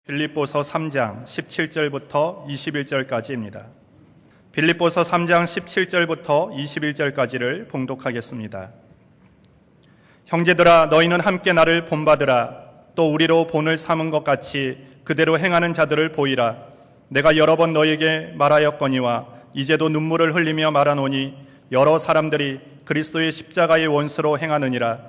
빌립보서 3장 17절부터 21절까지입니다. 빌립보서 3장 17절부터 21절까지를 봉독하겠습니다. 형제들아, 너희는 함께 나를 본받으라. 또 우리로 본을 삼은 것 같이 그대로 행하는 자들을 보이라. 내가 여러 번 너희에게 말하였거니와 이제도 눈물을 흘리며 말하노니 여러 사람들이 그리스도의 십자가의 원수로 행하느니라.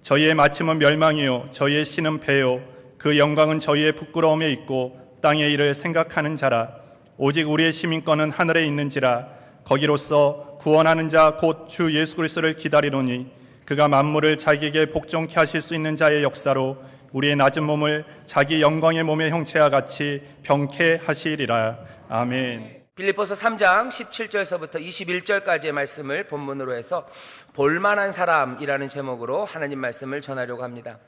저희의 마침은 멸망이요 저희의 신은 패요 그 영광은 저희의 부끄러움에 있고 땅의 일을 생각하는 자라. 오직 우리의 시민권은 하늘에 있는지라. 거기로서 구원하는 자 곧 주 예수 그리스도를 기다리노니 그가 만물을 자기에게 복종케 하실 수 있는 자의 역사로 우리의 낮은 몸을 자기 영광의 몸의 형체와 같이 병케 하시리라. 아멘. 빌립보서 3장 17절서부터 21절까지의 말씀을 본문으로 해서 볼만한 사람이라는 제목으로 하나님 말씀을 전하려고 합니다.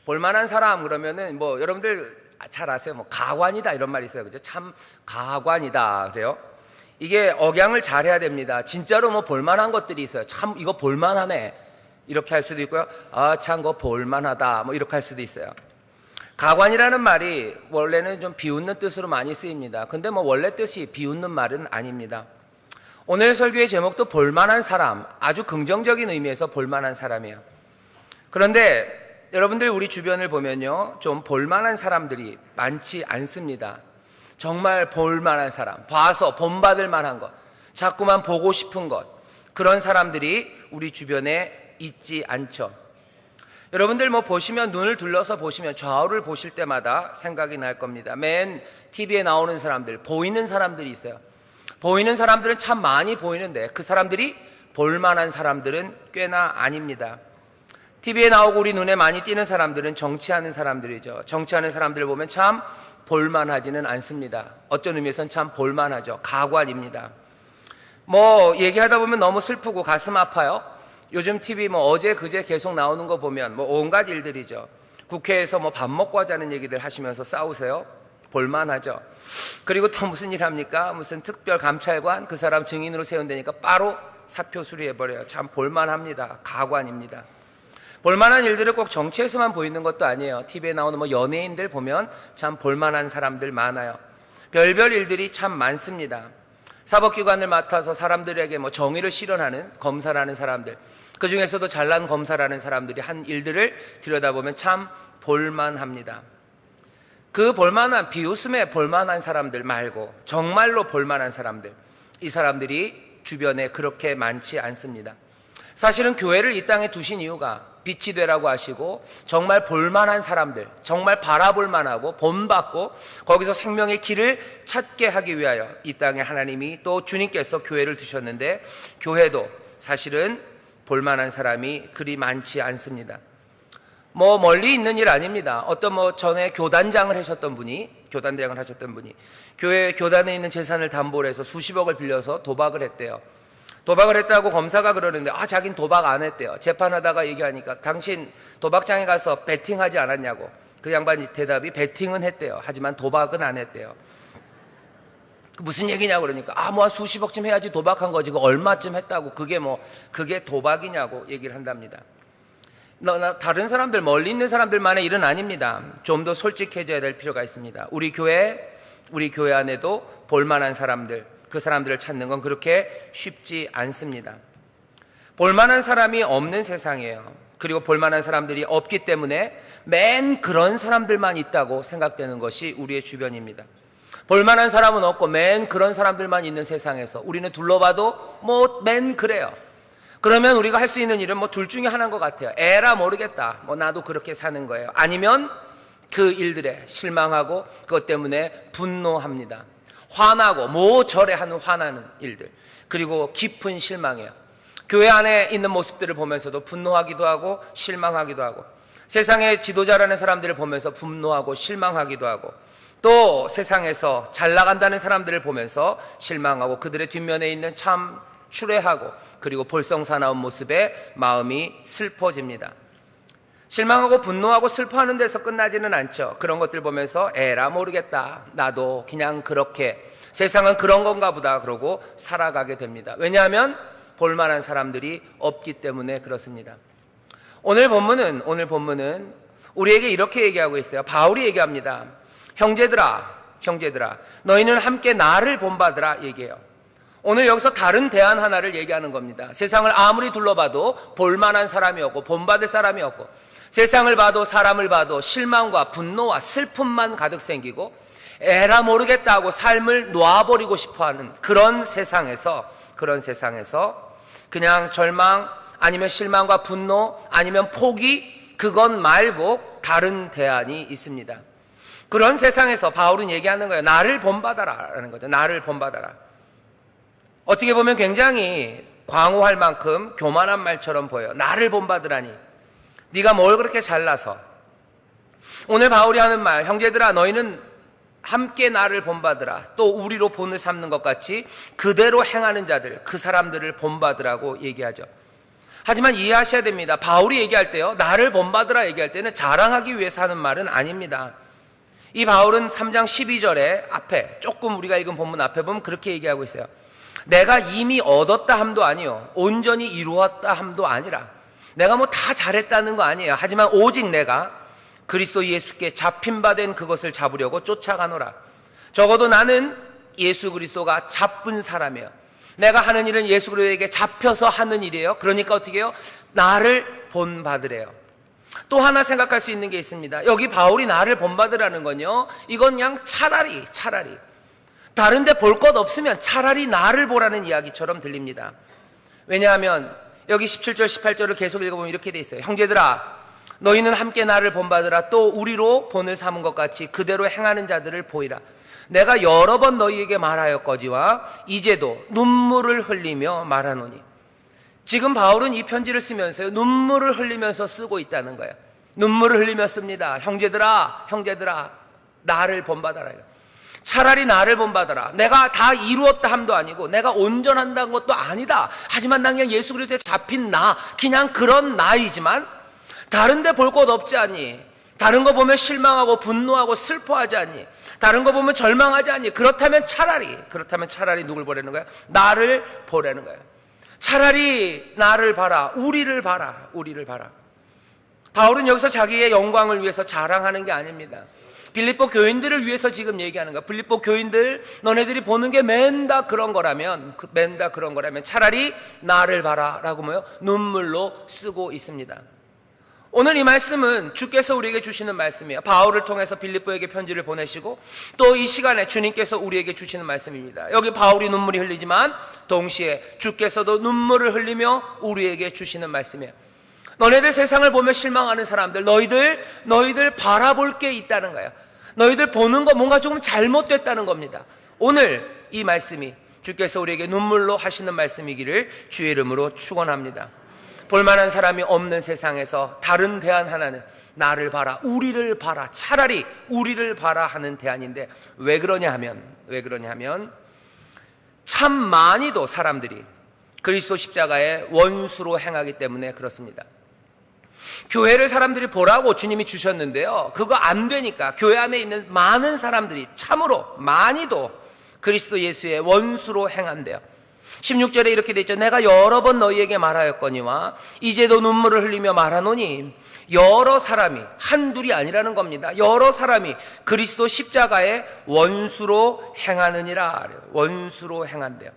볼만한 사람 그러면은 여러분들 잘 아세요. 가관이다 이런 말이 있어요. 그죠? 참 가관이다 그래요. 이게 억양을 잘 해야 됩니다. 진짜로 볼만한 것들이 있어요. 참 이거 볼만하네 이렇게 할 수도 있고요. 아, 참 그거 볼만하다 이렇게 할 수도 있어요. 가관이라는 말이 원래는 좀 비웃는 뜻으로 많이 쓰입니다. 근데 원래 뜻이 비웃는 말은 아닙니다. 오늘 설교의 제목도 볼만한 사람, 아주 긍정적인 의미에서 볼만한 사람이에요. 그런데 여러분들 우리 주변을 보면요, 좀 볼만한 사람들이 많지 않습니다. 정말 볼만한 사람, 봐서 본받을 만한 것, 자꾸만 보고 싶은 것, 그런 사람들이 우리 주변에 있지 않죠. 여러분들 보시면, 눈을 둘러서 보시면 좌우를 보실 때마다 생각이 날 겁니다. 맨 TV에 나오는 사람들, 보이는 사람들이 있어요. 보이는 사람들은 참 많이 보이는데 그 사람들이 볼만한 사람들은 꽤나 아닙니다. TV에 나오고 우리 눈에 많이 띄는 사람들은 정치하는 사람들이죠. 정치하는 사람들을 보면 참 볼만하지는 않습니다. 어떤 의미에서는 참 볼만하죠. 가관입니다. 얘기하다 보면 너무 슬프고 가슴 아파요. 요즘 TV 어제 그제 계속 나오는 거 보면 온갖 일들이죠. 국회에서 밥 먹고 하자는 얘기들 하시면서 싸우세요. 볼만하죠. 그리고 또 무슨 일 합니까? 무슨 특별 감찰관 그 사람 증인으로 세운다니까 바로 사표 수리해버려요. 참 볼만합니다. 가관입니다. 볼만한 일들을 꼭 정치에서만 보이는 것도 아니에요. TV에 나오는 연예인들 보면 참 볼만한 사람들 많아요. 별별 일들이 참 많습니다. 사법기관을 맡아서 사람들에게 정의를 실현하는 검사라는 사람들, 그 중에서도 잘난 검사라는 사람들이 한 일들을 들여다보면 참 볼만합니다. 그 볼만한, 비웃음에 볼만한 사람들 말고 정말로 볼만한 사람들, 이 사람들이 주변에 그렇게 많지 않습니다. 사실은 교회를 이 땅에 두신 이유가 빛이 되라고 하시고 정말 볼만한 사람들, 정말 바라볼 만하고 본받고 거기서 생명의 길을 찾게 하기 위하여 이 땅에 하나님이 또 주님께서 교회를 두셨는데, 교회도 사실은 볼만한 사람이 그리 많지 않습니다. 멀리 있는 일 아닙니다. 어떤 전에 교단장을 하셨던 분이 교회 교단에 있는 재산을 담보로 해서 수십억을 빌려서 도박을 했대요. 도박을 했다고 검사가 그러는데 자긴 도박 안 했대요. 재판하다가 얘기하니까 당신 도박장에 가서 베팅하지 않았냐고. 그 양반이 대답이 베팅은 했대요. 하지만 도박은 안 했대요. 무슨 얘기냐고 그러니까 한 수십억쯤 해야지 도박한 거지. 얼마쯤 했다고 그게 도박이냐고 얘기를 한답니다. 다른 사람들, 멀리 있는 사람들만의 일은 아닙니다. 좀 더 솔직해져야 될 필요가 있습니다. 우리 교회 안에도 볼만한 사람들, 그 사람들을 찾는 건 그렇게 쉽지 않습니다. 볼만한 사람이 없는 세상이에요. 그리고 볼만한 사람들이 없기 때문에 맨 그런 사람들만 있다고 생각되는 것이 우리의 주변입니다. 볼만한 사람은 없고 맨 그런 사람들만 있는 세상에서 우리는 둘러봐도 맨 그래요. 그러면 우리가 할 수 있는 일은 둘 중에 하나인 것 같아요. 에라 모르겠다. 나도 그렇게 사는 거예요. 아니면 그 일들에 실망하고 그것 때문에 분노합니다. 화나고 모절에 하는 화나는 일들, 그리고 깊은 실망이에요. 교회 안에 있는 모습들을 보면서도 분노하기도 하고 실망하기도 하고, 세상의 지도자라는 사람들을 보면서 분노하고 실망하기도 하고, 또 세상에서 잘 나간다는 사람들을 보면서 실망하고 그들의 뒷면에 있는 참 추레하고 그리고 볼썽사나운 모습에 마음이 슬퍼집니다. 실망하고 분노하고 슬퍼하는 데서 끝나지는 않죠. 그런 것들 보면서 에라 모르겠다. 나도 그냥 그렇게 세상은 그런 건가 보다 그러고 살아가게 됩니다. 왜냐하면 볼만한 사람들이 없기 때문에 그렇습니다. 오늘 본문은 우리에게 이렇게 얘기하고 있어요. 바울이 얘기합니다. 형제들아, 너희는 함께 나를 본받으라 얘기해요. 오늘 여기서 다른 대안 하나를 얘기하는 겁니다. 세상을 아무리 둘러봐도 볼만한 사람이 없고 본받을 사람이 없고, 세상을 봐도 사람을 봐도 실망과 분노와 슬픔만 가득 생기고 에라 모르겠다 하고 삶을 놓아버리고 싶어하는 그런 세상에서 그냥 절망 아니면 실망과 분노 아니면 포기, 그것 말고 다른 대안이 있습니다. 그런 세상에서 바울은 얘기하는 거예요. 나를 본받아라 라는 거죠. 나를 본받아라. 어떻게 보면 굉장히 광호할 만큼 교만한 말처럼 보여요. 나를 본받으라니. 네가 뭘 그렇게 잘나서. 오늘 바울이 하는 말, 형제들아 너희는 함께 나를 본받으라. 또 우리로 본을 삼는 것 같이 그대로 행하는 자들, 그 사람들을 본받으라고 얘기하죠. 하지만 이해하셔야 됩니다. 바울이 얘기할 때요, 나를 본받으라 얘기할 때는 자랑하기 위해서 하는 말은 아닙니다. 이 바울은 3장 12절에 앞에, 조금 우리가 읽은 본문 앞에 보면 그렇게 얘기하고 있어요. 내가 이미 얻었다 함도 아니요 온전히 이루었다 함도 아니라, 내가 뭐 다 잘했다는 거 아니에요. 하지만 오직 내가 그리스도 예수께 잡힌 바 된 그것을 잡으려고 쫓아가노라. 적어도 나는 예수 그리스도가 잡은 사람이에요. 내가 하는 일은 예수 그리스도에게 잡혀서 하는 일이에요. 그러니까 어떻게 해요? 나를 본받으래요. 또 하나 생각할 수 있는 게 있습니다. 여기 바울이 나를 본받으라는 건요, 이건 그냥 차라리 다른 데 볼 것 없으면 차라리 나를 보라는 이야기처럼 들립니다. 왜냐하면 여기 17절 18절을 계속 읽어보면 이렇게 돼 있어요. 형제들아 너희는 함께 나를 본받으라. 또 우리로 본을 삼은 것 같이 그대로 행하는 자들을 보이라. 내가 여러 번 너희에게 말하였거지와 이제도 눈물을 흘리며 말하노니. 지금 바울은 이 편지를 쓰면서 눈물을 흘리면서 쓰고 있다는 거예요. 눈물을 흘리며 씁니다. 형제들아 나를 본받아라. 차라리 나를 본받아라. 내가 다 이루었다 함도 아니고 내가 온전한다는 것도 아니다. 하지만 난 그냥 예수 그리스도에 잡힌 나, 그냥 그런 나이지만 다른 데 볼 것 없지 않니? 다른 거 보면 실망하고 분노하고 슬퍼하지 않니? 다른 거 보면 절망하지 않니? 그렇다면 차라리 누굴 보라는 거야? 나를 보라는 거야. 차라리 나를 봐라. 우리를 봐라. 바울은 여기서 자기의 영광을 위해서 자랑하는 게 아닙니다. 빌립보 교인들을 위해서 지금 얘기하는 거야. 빌립보 교인들, 너네들이 보는 게 맨다 그런 거라면 차라리 나를 봐라 라고 뭐요? 눈물로 쓰고 있습니다. 오늘 이 말씀은 주께서 우리에게 주시는 말씀이에요. 바울을 통해서 빌립보에게 편지를 보내시고 또 이 시간에 주님께서 우리에게 주시는 말씀입니다. 여기 바울이 눈물이 흘리지만 동시에 주께서도 눈물을 흘리며 우리에게 주시는 말씀이에요. 너네들 세상을 보며 실망하는 사람들, 너희들 바라볼 게 있다는 거예요. 너희들 보는 거 뭔가 조금 잘못됐다는 겁니다. 오늘 이 말씀이 주께서 우리에게 눈물로 하시는 말씀이기를 주의 이름으로 축원합니다. 볼만한 사람이 없는 세상에서 다른 대안 하나는 나를 봐라, 우리를 봐라, 차라리 우리를 봐라 하는 대안인데, 왜 그러냐 하면 참 많이도 사람들이 그리스도 십자가의 원수로 행하기 때문에 그렇습니다. 교회를 사람들이 보라고 주님이 주셨는데요, 그거 안 되니까 교회 안에 있는 많은 사람들이 참으로 많이도 그리스도 예수의 원수로 행한대요. 16절에 이렇게 돼 있죠. 내가 여러 번 너희에게 말하였거니와 이제도 눈물을 흘리며 말하노니. 여러 사람이, 한둘이 아니라는 겁니다. 여러 사람이 그리스도 십자가의 원수로 행하느니라. 원수로 행한대요.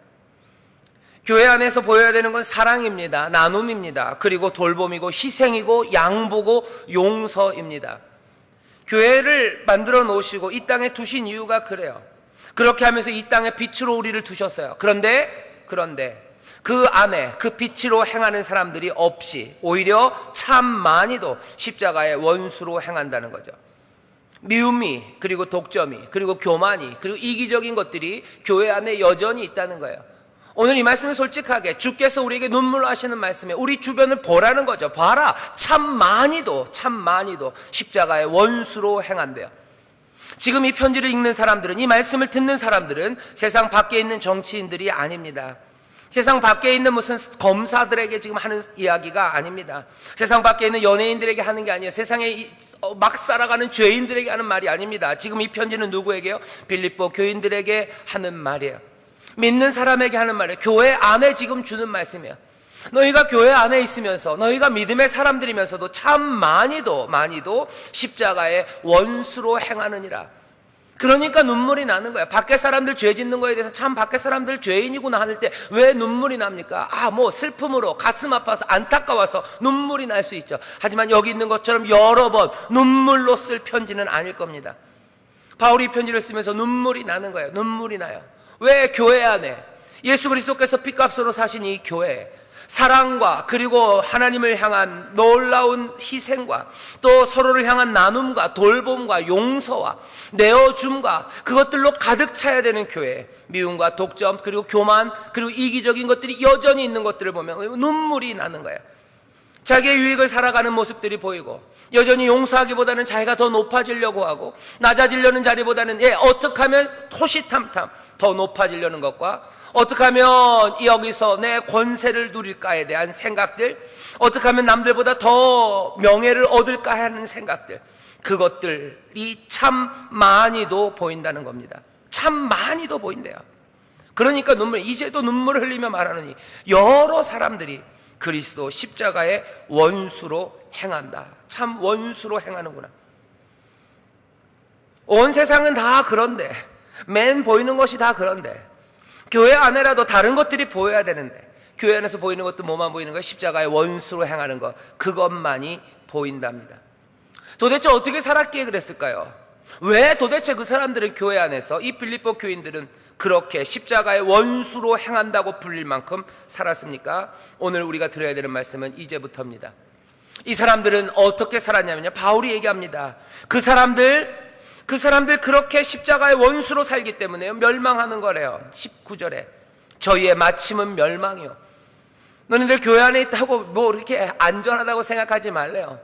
교회 안에서 보여야 되는 건 사랑입니다. 나눔입니다. 그리고 돌봄이고 희생이고 양보고 용서입니다. 교회를 만들어 놓으시고 이 땅에 두신 이유가 그래요. 그렇게 하면서 이 땅에 빛으로 우리를 두셨어요. 그런데 그 안에 그 빛으로 행하는 사람들이 없이 오히려 참 많이도 십자가의 원수로 행한다는 거죠. 미움이, 그리고 독점이, 그리고 교만이, 그리고 이기적인 것들이 교회 안에 여전히 있다는 거예요. 오늘 이 말씀을 솔직하게 주께서 우리에게 눈물로 하시는 말씀에 우리 주변을 보라는 거죠. 봐라, 참 많이도 십자가의 원수로 행한대요. 지금 이 편지를 읽는 사람들은, 이 말씀을 듣는 사람들은 세상 밖에 있는 정치인들이 아닙니다. 세상 밖에 있는 무슨 검사들에게 지금 하는 이야기가 아닙니다. 세상 밖에 있는 연예인들에게 하는 게 아니에요. 세상에 막 살아가는 죄인들에게 하는 말이 아닙니다. 지금 이 편지는 누구에게요? 빌립보 교인들에게 하는 말이에요. 믿는 사람에게 하는 말이에요. 교회 안에 지금 주는 말씀이에요. 너희가 교회 안에 있으면서, 너희가 믿음의 사람들이면서도 참 많이도 십자가의 원수로 행하느니라. 그러니까 눈물이 나는 거야. 밖에 사람들 죄 짓는 거에 대해서 참 밖에 사람들 죄인이구나 하는 때 왜 눈물이 납니까? 뭐 슬픔으로 가슴 아파서 안타까워서 눈물이 날 수 있죠. 하지만 여기 있는 것처럼 여러 번 눈물로 쓸 편지는 아닐 겁니다. 바울이 이 편지를 쓰면서 눈물이 나는 거예요. 눈물이 나요. 왜? 교회 안에 예수 그리스도께서 핏값으로 사신 이 교회, 사랑과 그리고 하나님을 향한 놀라운 희생과 또 서로를 향한 나눔과 돌봄과 용서와 내어줌과 그것들로 가득 차야 되는 교회, 미움과 독점 그리고 교만 그리고 이기적인 것들이 여전히 있는 것들을 보면 눈물이 나는 거예요. 자기의 유익을 살아가는 모습들이 보이고 여전히 용서하기보다는 자기가 더 높아지려고 하고 낮아지려는 자리보다는 어떻게 하면 호시탐탐 더 높아지려는 것과 어떻게 하면 여기서 내 권세를 누릴까에 대한 생각들, 어떻게 하면 남들보다 더 명예를 얻을까 하는 생각들, 그것들이 참 많이도 보인다는 겁니다. 참 많이도 보인대요. 그러니까 이제도 눈물을 흘리며 말하느니 여러 사람들이 그리스도 십자가의 원수로 행한다. 참 원수로 행하는구나. 온 세상은 다 그런데, 맨 보이는 것이 다 그런데, 교회 안에라도 다른 것들이 보여야 되는데, 교회 안에서 보이는 것도 뭐만 보이는 거예요? 십자가의 원수로 행하는 것, 그것만이 보인답니다. 도대체 어떻게 살았기에 그랬을까요? 왜 도대체 그 사람들은 교회 안에서, 이 빌립보 교인들은 그렇게 십자가의 원수로 행한다고 불릴 만큼 살았습니까? 오늘 우리가 들어야 되는 말씀은 이제부터입니다. 이 사람들은 어떻게 살았냐면요, 바울이 얘기합니다. 그 사람들 그렇게 십자가의 원수로 살기 때문에 멸망하는 거래요. 19절에 저희의 마침은 멸망이요. 너희들 교회 안에 있다고 뭐 이렇게 안전하다고 생각하지 말래요.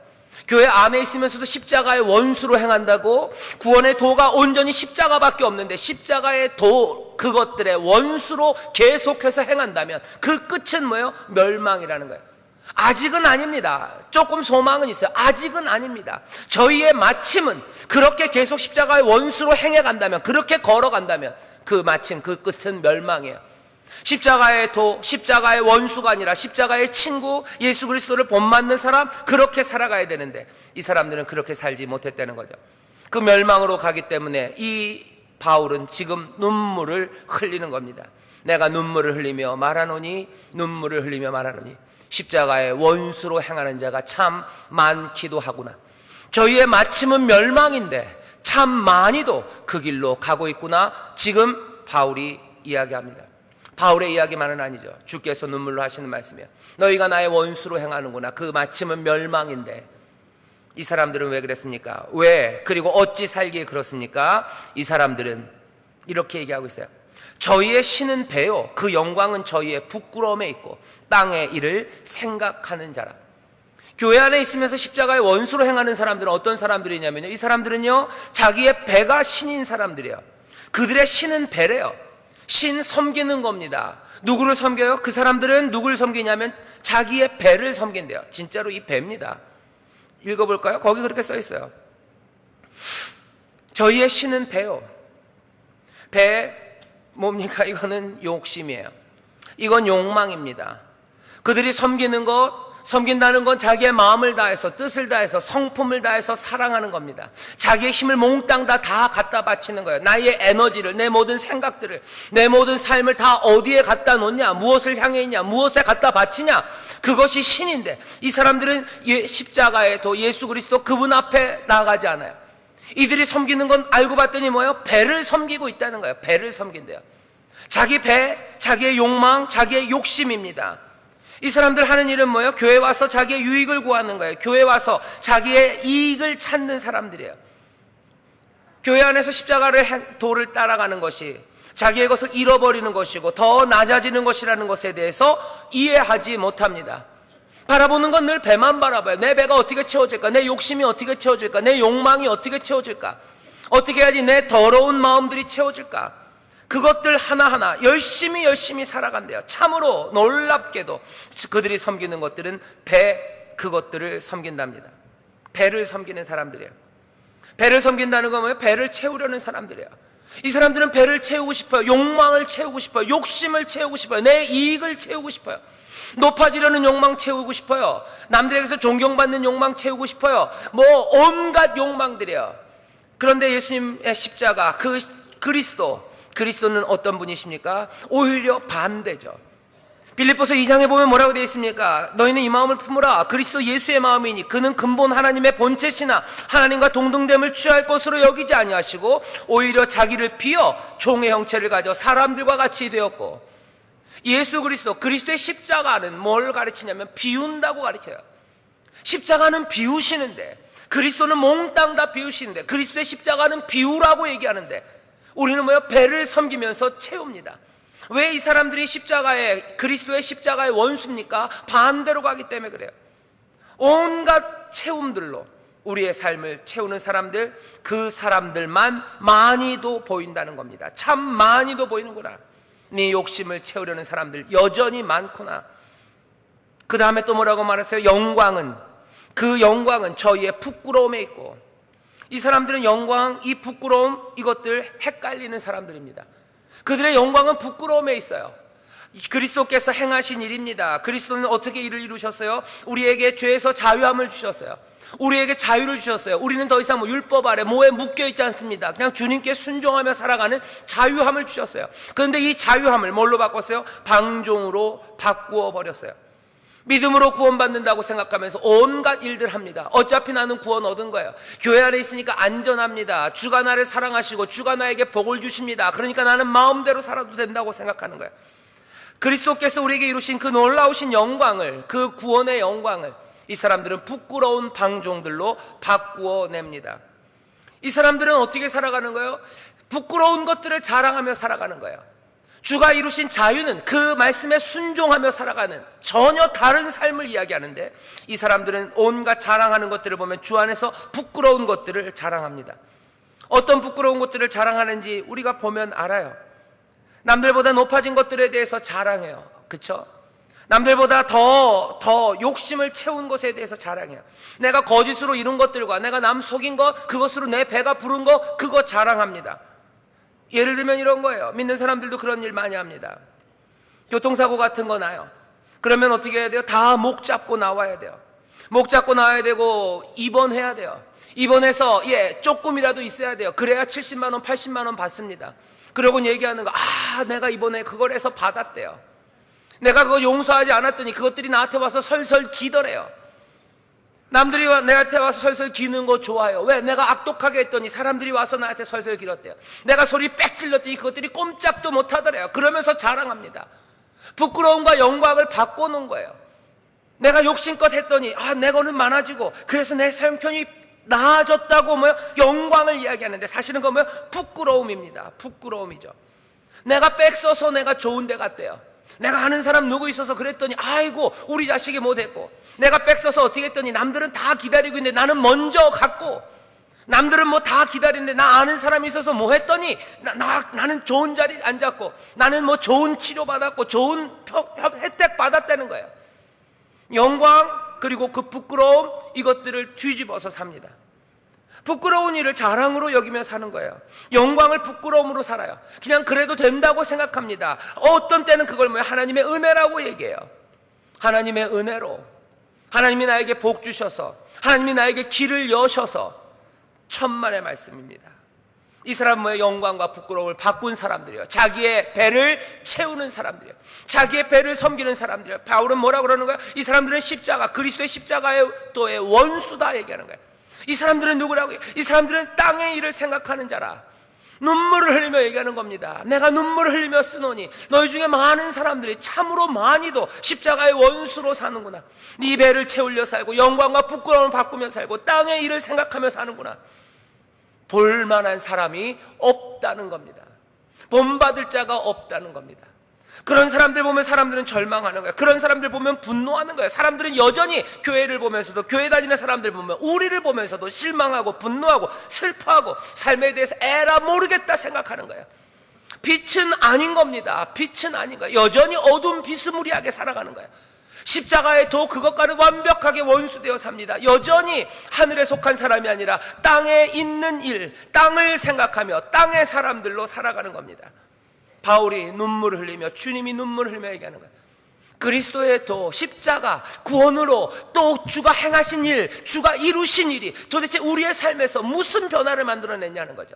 교회 안에 있으면서도 십자가의 원수로 행한다고, 구원의 도가 온전히 십자가밖에 없는데 십자가의 도, 그것들의 원수로 계속해서 행한다면 그 끝은 뭐예요? 멸망이라는 거예요. 아직은 아닙니다. 조금 소망은 있어요. 아직은 아닙니다. 저희의 마침은 그렇게 계속 십자가의 원수로 행해간다면, 그렇게 걸어간다면 그 마침, 그 끝은 멸망이에요. 십자가의 도, 십자가의 원수가 아니라 십자가의 친구, 예수 그리스도를 본받는 사람, 그렇게 살아가야 되는데 이 사람들은 그렇게 살지 못했다는 거죠. 그 멸망으로 가기 때문에 이 바울은 지금 눈물을 흘리는 겁니다. 내가 눈물을 흘리며 말하노니, 눈물을 흘리며 말하노니 십자가의 원수로 행하는 자가 참 많기도 하구나. 저희의 마침은 멸망인데 참 많이도 그 길로 가고 있구나. 지금 바울이 이야기합니다. 바울의 이야기만은 아니죠. 주께서 눈물로 하시는 말씀이에요. 너희가 나의 원수로 행하는구나. 그 마침은 멸망인데 이 사람들은 왜 그랬습니까? 왜? 그리고 어찌 살기에 그렇습니까? 이 사람들은 이렇게 얘기하고 있어요. 저희의 신은 배요, 그 영광은 저희의 부끄러움에 있고 땅의 일을 생각하는 자라. 교회 안에 있으면서 십자가의 원수로 행하는 사람들은 어떤 사람들이냐면요, 이 사람들은요 자기의 배가 신인 사람들이에요. 그들의 신은 배래요. 신 섬기는 겁니다. 누구를 섬겨요? 그 사람들은 누구를 섬기냐면 자기의 배를 섬긴대요. 진짜로 이 배입니다. 읽어볼까요? 거기 그렇게 써 있어요. 저희의 신은 배요. 배 뭡니까? 이거는 욕심이에요. 이건 욕망입니다. 그들이 섬기는 것, 섬긴다는 건 자기의 마음을 다해서, 뜻을 다해서, 성품을 다해서 사랑하는 겁니다. 자기의 힘을 몽땅 다 갖다 바치는 거예요. 나의 에너지를, 내 모든 생각들을, 내 모든 삶을 다 어디에 갖다 놓냐, 무엇을 향해 있냐, 무엇에 갖다 바치냐, 그것이 신인데 이 사람들은 십자가에 도 예수 그리스도 그분 앞에 나아가지 않아요. 이들이 섬기는 건 알고 봤더니 뭐예요? 배를 섬기고 있다는 거예요. 배를 섬긴대요. 자기 배, 자기의 욕망, 자기의 욕심입니다. 이 사람들 하는 일은 뭐예요? 교회 와서 자기의 유익을 구하는 거예요. 교회 와서 자기의 이익을 찾는 사람들이에요. 교회 안에서 십자가를 도를 따라가는 것이 자기의 것을 잃어버리는 것이고 더 낮아지는 것이라는 것에 대해서 이해하지 못합니다. 바라보는 건 늘 배만 바라봐요. 내 배가 어떻게 채워질까? 내 욕심이 어떻게 채워질까? 내 욕망이 어떻게 채워질까? 어떻게 해야지 내 더러운 마음들이 채워질까? 그것들 하나하나 열심히 살아간대요. 참으로 놀랍게도 그들이 섬기는 것들은 배, 그것들을 섬긴답니다. 배를 섬기는 사람들이에요. 배를 섬긴다는 건 뭐예요? 배를 채우려는 사람들이에요. 이 사람들은 배를 채우고 싶어요. 욕망을 채우고 싶어요. 욕심을 채우고 싶어요. 내 이익을 채우고 싶어요. 높아지려는 욕망 채우고 싶어요. 남들에게서 존경받는 욕망 채우고 싶어요. 뭐 온갖 욕망들이에요. 그런데 예수님의 십자가, 그 그리스도는 어떤 분이십니까? 오히려 반대죠. 빌립보서 2장에 보면 뭐라고 되어 있습니까? 너희는 이 마음을 품으라. 그리스도 예수의 마음이니 그는 근본 하나님의 본체시나 하나님과 동등됨을 취할 것으로 여기지 아니하시고 오히려 자기를 비어 종의 형체를 가져 사람들과 같이 되었고. 예수 그리스도의 십자가는 뭘 가르치냐면 비운다고 가르쳐요. 십자가는 비우시는데, 그리스도는 몽땅 다 비우시는데, 그리스도의 십자가는 비우라고 얘기하는데 우리는 배를 섬기면서 채웁니다. 왜 이 사람들이 그리스도의 십자가의 원수입니까? 반대로 가기 때문에 그래요. 온갖 채움들로 우리의 삶을 채우는 사람들, 그 사람들만 많이도 보인다는 겁니다. 참 많이도 보이는구나. 네 욕심을 채우려는 사람들 여전히 많구나. 그 다음에 또 뭐라고 말했어요? 그 영광은 저희의 부끄러움에 있고. 이 사람들은 영광, 이 부끄러움, 이것들 헷갈리는 사람들입니다. 그들의 영광은 부끄러움에 있어요. 그리스도께서 행하신 일입니다. 그리스도는 어떻게 일을 이루셨어요? 우리에게 죄에서 자유함을 주셨어요. 우리에게 자유를 주셨어요. 우리는 더 이상 율법 아래 뭐에 묶여있지 않습니다. 그냥 주님께 순종하며 살아가는 자유함을 주셨어요. 그런데 이 자유함을 뭘로 바꿨어요? 방종으로 바꾸어 버렸어요. 믿음으로 구원받는다고 생각하면서 온갖 일들 합니다. 어차피 나는 구원 얻은 거예요. 교회 안에 있으니까 안전합니다. 주가 나를 사랑하시고 주가 나에게 복을 주십니다. 그러니까 나는 마음대로 살아도 된다고 생각하는 거예요. 그리스도께서 우리에게 이루신 그 놀라우신 영광을, 그 구원의 영광을 이 사람들은 부끄러운 방종들로 바꾸어 냅니다. 이 사람들은 어떻게 살아가는 거예요? 부끄러운 것들을 자랑하며 살아가는 거예요. 주가 이루신 자유는 그 말씀에 순종하며 살아가는 전혀 다른 삶을 이야기하는데, 이 사람들은 온갖 자랑하는 것들을 보면 주 안에서 부끄러운 것들을 자랑합니다. 어떤 부끄러운 것들을 자랑하는지 우리가 보면 알아요. 남들보다 높아진 것들에 대해서 자랑해요. 그쵸? 남들보다 더 욕심을 채운 것에 대해서 자랑해요. 내가 거짓으로 이룬 것들과 내가 남 속인 것, 그것으로 내 배가 부른 것, 그거 자랑합니다. 예를 들면 이런 거예요. 믿는 사람들도 그런 일 많이 합니다. 교통사고 같은 거 나요. 그러면 어떻게 해야 돼요? 다 목 잡고 나와야 돼요. 목 잡고 나와야 되고 입원해야 돼요. 입원해서 조금이라도 있어야 돼요. 그래야 70만 원, 80만 원 받습니다. 그러고 얘기하는 거, 내가 이번에 그걸 해서 받았대요. 내가 그거 용서하지 않았더니 그것들이 나한테 와서 설설 기더래요. 남들이 내한테 와서 설설 기는 거 좋아해요. 왜? 내가 악독하게 했더니 사람들이 와서 나한테 설설 기렀대요. 내가 소리 빽 질렀더니 그것들이 꼼짝도 못하더래요. 그러면서 자랑합니다. 부끄러움과 영광을 바꿔놓은 거예요. 내가 욕심껏 했더니 내 거는 많아지고 그래서 내 형편이 나아졌다고 영광을 이야기하는데, 사실은 그건 부끄러움입니다. 부끄러움이죠. 내가 빽 써서 내가 좋은 데 갔대요. 내가 아는 사람 누구 있어서 그랬더니 아이고 우리 자식이 못했고, 내가 빽 써서 어떻게 했더니 남들은 다 기다리고 있는데 나는 먼저 갔고, 남들은 다 기다리는데 나 아는 사람이 있어서 뭐 했더니 나는 좋은 자리 앉았고, 나는 좋은 치료 받았고 좋은 혜택 받았다는 거예요. 영광 그리고 그 부끄러움, 이것들을 뒤집어서 삽니다. 부끄러운 일을 자랑으로 여기며 사는 거예요. 영광을 부끄러움으로 살아요. 그냥 그래도 된다고 생각합니다. 어떤 때는 그걸 하나님의 은혜라고 얘기해요. 하나님의 은혜로, 하나님이 나에게 복 주셔서, 하나님이 나에게 길을 여셔서, 천만의 말씀입니다. 이 사람은 영광과 부끄러움을 바꾼 사람들이에요. 자기의 배를 채우는 사람들이에요. 자기의 배를 섬기는 사람들이에요. 바울은 뭐라고 그러는 거예요? 이 사람들은 그리스도의 십자가의 또의 원수다 얘기하는 거예요. 이 사람들은 누구라고? 이 사람들은 땅의 일을 생각하는 자라. 눈물을 흘리며 얘기하는 겁니다. 내가 눈물을 흘리며 쓰노니 너희 중에 많은 사람들이 참으로 많이도 십자가의 원수로 사는구나. 네 배를 채우려 살고 영광과 부끄러움을 바꾸며 살고 땅의 일을 생각하며 사는구나. 볼만한 사람이 없다는 겁니다. 본받을 자가 없다는 겁니다. 그런 사람들 보면 사람들은 절망하는 거예요. 그런 사람들 보면 분노하는 거예요. 사람들은 여전히 교회를 보면서도, 교회 다니는 사람들 보면 우리를 보면서도 실망하고 분노하고 슬퍼하고 삶에 대해서 에라 모르겠다 생각하는 거예요. 빛은 아닌 겁니다. 빛은 아닌 거예요. 여전히 어둠 비스무리하게 살아가는 거예요. 십자가의 도 그것과는 완벽하게 원수되어 삽니다. 여전히 하늘에 속한 사람이 아니라 땅에 있는 일, 땅을 생각하며 땅의 사람들로 살아가는 겁니다. 바울이 눈물을 흘리며, 주님이 눈물을 흘리며 얘기하는 거예요. 그리스도의 도 십자가 구원으로 또 주가 행하신 일, 주가 이루신 일이 도대체 우리의 삶에서 무슨 변화를 만들어냈냐는 거죠.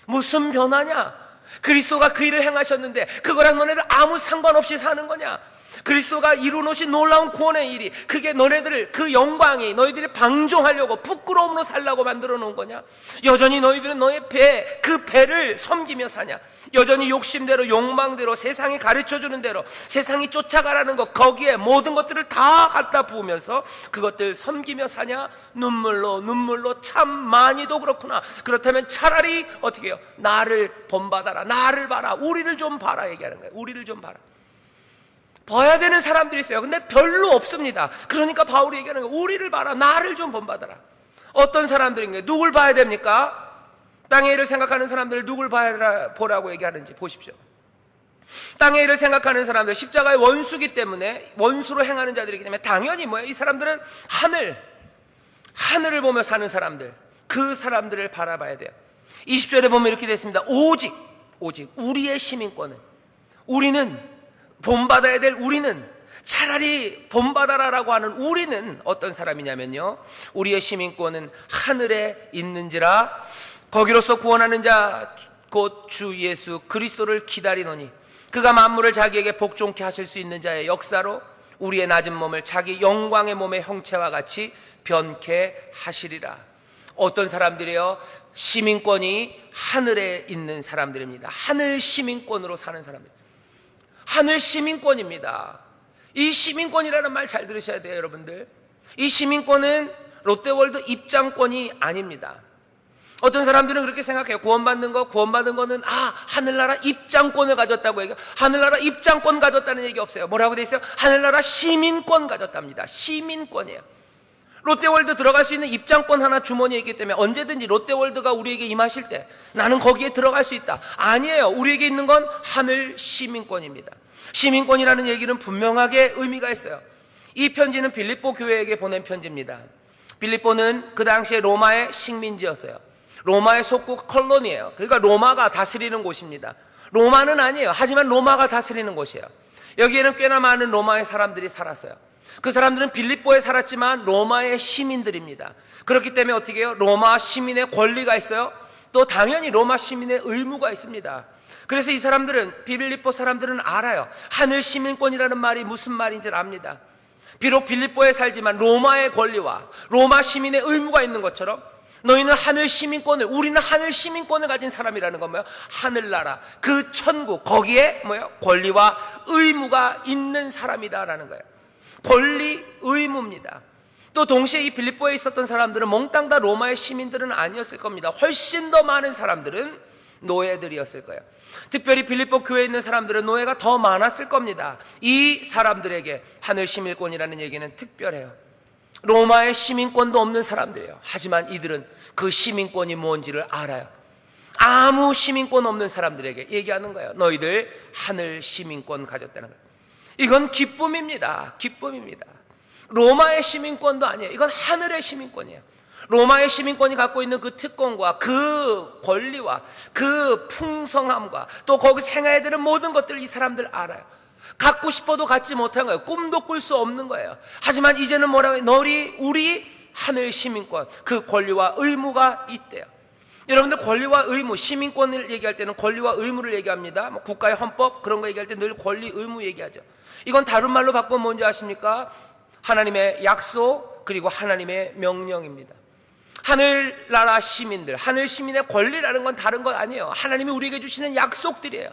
무슨 변화냐? 그리스도가 그 일을 행하셨는데 그거랑 너네들 아무 상관없이 사는 거냐? 그리스도가 이루놓으신 놀라운 구원의 일이 그게 너네들을, 그 영광이 너희들이 방종하려고 부끄러움으로 살라고 만들어 놓은 거냐? 여전히 너희들은 너의 배, 그 배를 섬기며 사냐? 여전히 욕심대로 욕망대로 세상이 가르쳐주는 대로 세상이 쫓아가라는 것, 거기에 모든 것들을 다 갖다 부으면서 그것들 섬기며 사냐? 눈물로 참 많이도 그렇구나. 그렇다면 차라리 어떻게 해요? 나를 본받아라, 나를 봐라, 우리를 좀 봐라 얘기하는 거예요. 우리를 좀 봐라. 봐야 되는 사람들이 있어요. 근데 별로 없습니다. 그러니까 바울이 얘기하는 거예요. 우리를 봐라, 나를 좀 본받아라. 어떤 사람들인가요? 누굴 봐야 됩니까? 땅의 일을 생각하는 사람들을 누굴 보라고 얘기하는지 보십시오. 땅의 일을 생각하는 사람들, 십자가의 원수기 때문에, 원수로 행하는 자들이기 때문에 당연히 뭐예요? 이 사람들은 하늘을 보며 사는 사람들, 그 사람들을 바라봐야 돼요. 20절에 보면 이렇게 되어 있습니다. 오직 우리의 시민권은, 우리는 본받아야 될, 우리는 차라리 본받아라라고 하는 우리는 어떤 사람이냐면요, 우리의 시민권은 하늘에 있는지라 거기로서 구원하는 자 곧 주 예수 그리스도를 기다리노니 그가 만물을 자기에게 복종케 하실 수 있는 자의 역사로 우리의 낮은 몸을 자기 영광의 몸의 형체와 같이 변케 하시리라. 어떤 사람들이요? 시민권이 하늘에 있는 사람들입니다. 하늘 시민권으로 사는 사람들, 하늘 시민권입니다. 이 시민권이라는 말 잘 들으셔야 돼요, 여러분들. 이 시민권은 롯데월드 입장권이 아닙니다. 어떤 사람들은 그렇게 생각해요. 구원받는 거는 하늘나라 입장권을 가졌다고 얘기해요. 하늘나라 입장권 가졌다는 얘기 없어요. 뭐라고 돼 있어요? 하늘나라 시민권 가졌답니다. 시민권이에요. 롯데월드 들어갈 수 있는 입장권 하나 주머니에 있기 때문에 언제든지 롯데월드가 우리에게 임하실 때 나는 거기에 들어갈 수 있다. 아니에요. 우리에게 있는 건 하늘 시민권입니다. 시민권이라는 얘기는 분명하게 의미가 있어요. 이 편지는 빌립보 교회에게 보낸 편지입니다. 빌립보는 그 당시에 로마의 식민지였어요. 로마의 속국 컬로니예요. 그러니까 로마가 다스리는 곳입니다. 로마는 아니에요. 하지만 로마가 다스리는 곳이에요. 여기에는 꽤나 많은 로마의 사람들이 살았어요. 그 사람들은 빌립보에 살았지만 로마의 시민들입니다. 그렇기 때문에 어떻게 해요? 로마 시민의 권리가 있어요. 또 당연히 로마 시민의 의무가 있습니다. 그래서 이 사람들은, 빌립보 사람들은 알아요. 하늘 시민권이라는 말이 무슨 말인지 압니다. 비록 빌립보에 살지만 로마의 권리와 로마 시민의 의무가 있는 것처럼 너희는 하늘 시민권을, 우리는 하늘 시민권을 가진 사람이라는 건 뭐예요? 하늘나라, 그 천국, 거기에 뭐예요? 권리와 의무가 있는 사람이다라는 거예요. 권리, 의무입니다. 또 동시에 이 빌립보에 있었던 사람들은 몽땅 다 로마의 시민들은 아니었을 겁니다. 훨씬 더 많은 사람들은 노예들이었을 거예요. 특별히 빌립보 교회에 있는 사람들은 노예가 더 많았을 겁니다. 이 사람들에게 하늘 시민권이라는 얘기는 특별해요. 로마의 시민권도 없는 사람들이에요. 하지만 이들은 그 시민권이 뭔지를 알아요. 아무 시민권 없는 사람들에게 얘기하는 거예요. 너희들 하늘 시민권 가졌다는 거예요. 이건 기쁨입니다. 기쁨입니다. 로마의 시민권도 아니에요. 이건 하늘의 시민권이에요. 로마의 시민권이 갖고 있는 그 특권과 그 권리와 그 풍성함과 또 거기서 행해야 되는 모든 것들을 이 사람들 알아요. 갖고 싶어도 갖지 못한 거예요. 꿈도 꿀 수 없는 거예요. 하지만 이제는 뭐라고 해요? 우리 하늘 시민권, 그 권리와 의무가 있대요. 여러분들 권리와 의무, 시민권을 얘기할 때는 권리와 의무를 얘기합니다. 뭐 국가의 헌법 그런 거 얘기할 때 늘 권리, 의무 얘기하죠. 이건 다른 말로 바꾸면 뭔지 아십니까? 하나님의 약속 그리고 하나님의 명령입니다. 하늘나라 시민들, 하늘 시민의 권리라는 건 다른 건 아니에요. 하나님이 우리에게 주시는 약속들이에요.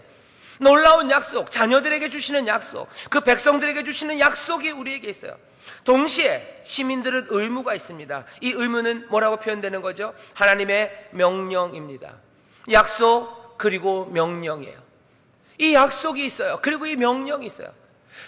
놀라운 약속, 자녀들에게 주시는 약속, 그 백성들에게 주시는 약속이 우리에게 있어요. 동시에 시민들은 의무가 있습니다. 이 의무는 뭐라고 표현되는 거죠? 하나님의 명령입니다. 약속 그리고 명령이에요. 이 약속이 있어요. 그리고 이 명령이 있어요.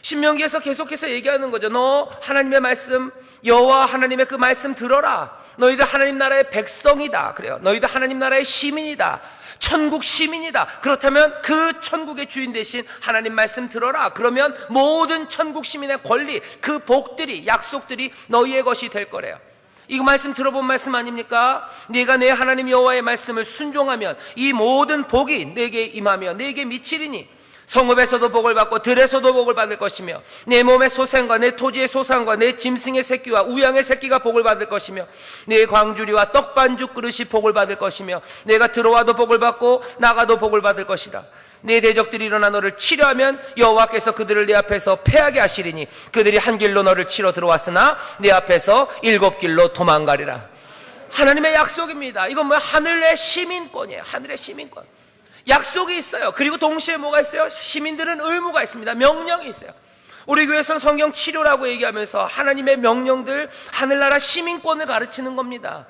신명기에서 계속해서 얘기하는 거죠. 너 하나님의 말씀, 여호와 하나님의 그 말씀 들어라. 너희들 하나님 나라의 백성이다. 그래요. 너희들 하나님 나라의 시민이다. 천국 시민이다. 그렇다면 그 천국의 주인 대신 하나님 말씀 들어라. 그러면 모든 천국 시민의 권리, 그 복들이, 약속들이 너희의 것이 될 거래요. 이 말씀 들어본 말씀 아닙니까? 네가 내 하나님 여호와의 말씀을 순종하면 이 모든 복이 내게 임하며 내게 미치리니 성읍에서도 복을 받고 들에서도 복을 받을 것이며 내 몸의 소생과 내 토지의 소산과 내 짐승의 새끼와 우양의 새끼가 복을 받을 것이며 내 광주리와 떡반죽 그릇이 복을 받을 것이며 내가 들어와도 복을 받고 나가도 복을 받을 것이라. 내 대적들이 일어나 너를 치려하면 여호와께서 그들을 내 앞에서 패하게 하시리니 그들이 한 길로 너를 치러 들어왔으나 내 앞에서 7길로 도망가리라. 하나님의 약속입니다. 이건 뭐야? 하늘의 시민권이에요. 하늘의 시민권. 약속이 있어요. 그리고 동시에 뭐가 있어요? 시민들은 의무가 있습니다. 명령이 있어요. 우리 교회에서는 성경 치료라고 얘기하면서 하나님의 명령들, 하늘나라 시민권을 가르치는 겁니다.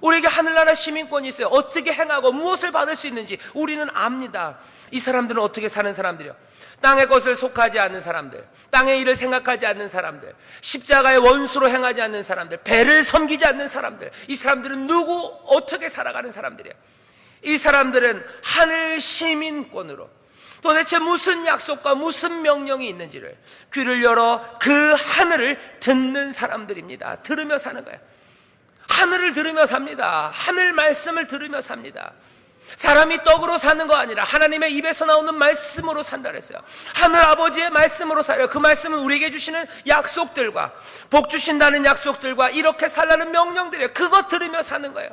우리에게 하늘나라 시민권이 있어요. 어떻게 행하고 무엇을 받을 수 있는지 우리는 압니다. 이 사람들은 어떻게 사는 사람들이요? 땅의 것을 속하지 않는 사람들, 땅의 일을 생각하지 않는 사람들, 십자가의 원수로 행하지 않는 사람들, 배를 섬기지 않는 사람들. 이 사람들은 누구, 어떻게 살아가는 사람들이에요? 이 사람들은 하늘 시민권으로 도대체 무슨 약속과 무슨 명령이 있는지를 귀를 열어 그 하늘을 듣는 사람들입니다. 들으며 사는 거예요. 하늘을 들으며 삽니다. 하늘 말씀을 들으며 삽니다. 사람이 떡으로 사는 거 아니라 하나님의 입에서 나오는 말씀으로 산다 그랬어요. 하늘 아버지의 말씀으로 살아요. 그 말씀은 우리에게 주시는 약속들과 복 주신다는 약속들과 이렇게 살라는 명령들이에요. 그거 들으며 사는 거예요.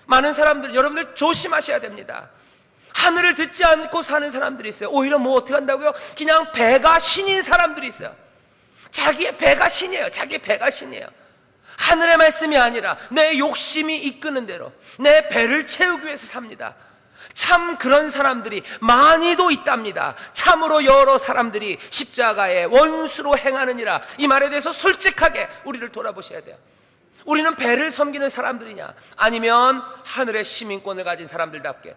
많은 사람들, 여러분들 조심하셔야 됩니다. 하늘을 듣지 않고 사는 사람들이 있어요. 오히려 뭐 어떻게 한다고요? 그냥 배가 신인 사람들이 있어요. 자기의 배가 신이에요. 자기의 배가 신이에요. 하늘의 말씀이 아니라 내 욕심이 이끄는 대로 내 배를 채우기 위해서 삽니다. 참 그런 사람들이 많이도 있답니다. 참으로 여러 사람들이 십자가의 원수로 행하느니라. 이 말에 대해서 솔직하게 우리를 돌아보셔야 돼요. 우리는 배를 섬기는 사람들이냐, 아니면 하늘의 시민권을 가진 사람들답게